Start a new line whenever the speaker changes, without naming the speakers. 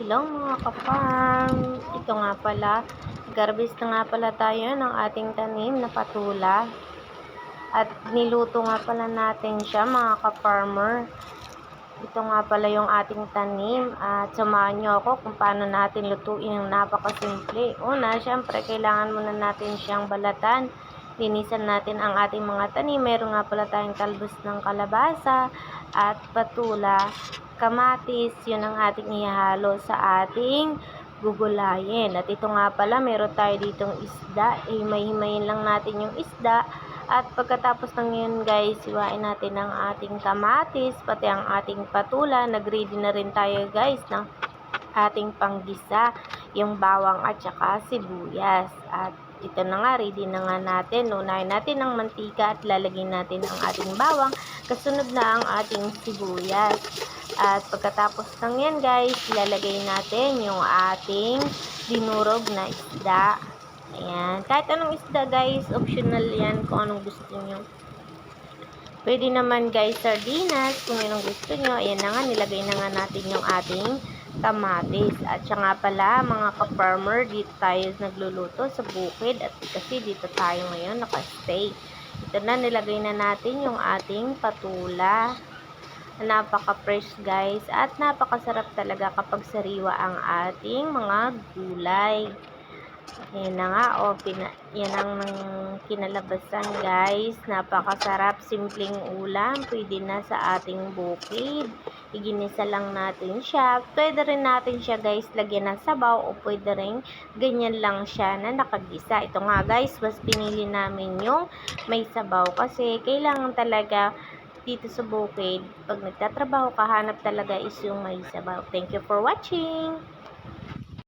Hello mga ka-farm! Ito nga pala, garbis na nga pala tayo ng ating tanim na patula. At niluto nga pala natin siya mga ka-farmer. Ito nga pala yung ating tanim at samahan nyo ako kung paano natin lutuin yung napakasimple. Una, syempre kailangan muna natin siyang balatan. Linisan natin ang ating mga tanim. Meron nga pala tayong talbos ng kalabasa at patula, kamatis. Yun ang ating ihahalo sa ating gugulayin. At ito nga pala, meron tayo ditong isda. Himay-himayin lang natin yung isda. At pagkatapos ng yun guys, iwain natin ang ating kamatis, pati ang ating patula. Nag-ready na rin tayo guys ng ating panggisa, yung bawang at saka sibuyas. At ito na nga, ready na nga natin. Unahin natin ang mantika at lalagyan natin ang ating bawang. Kasunod na ang ating sibuyas. At pagkatapos ng yan guys, ilalagay natin yung ating dinurog na isda. Ayan. Kahit anong isda guys, optional yan kung anong gusto nyo. Pwede naman guys sardinas kung anong gusto nyo. Ayan na nga, nilagay na nga natin yung ating kamatis. At siya nga pala mga ka-farmer, dito tayo nagluluto sa bukid. At kasi dito tayo ngayon nakastay. Ito na, nilagay na natin yung ating patula. Napaka-fresh guys. At napakasarap talaga kapag sariwa ang ating mga gulay. Ayan na nga, yan ang kinalabasan guys. Napakasarap, simpleng ulam. Pwede na sa ating bukid. Iginisa lang natin siya. Pwede rin natin siya guys lagyan ng sabaw o pwede rin ganyan lang siya na nakagisa. Ito nga guys, mas pinili namin yung may sabaw kasi kailangan talaga dito sa bukid, pag nagtatrabaho ka, hanap talaga is yung may sabaw. Thank you for watching!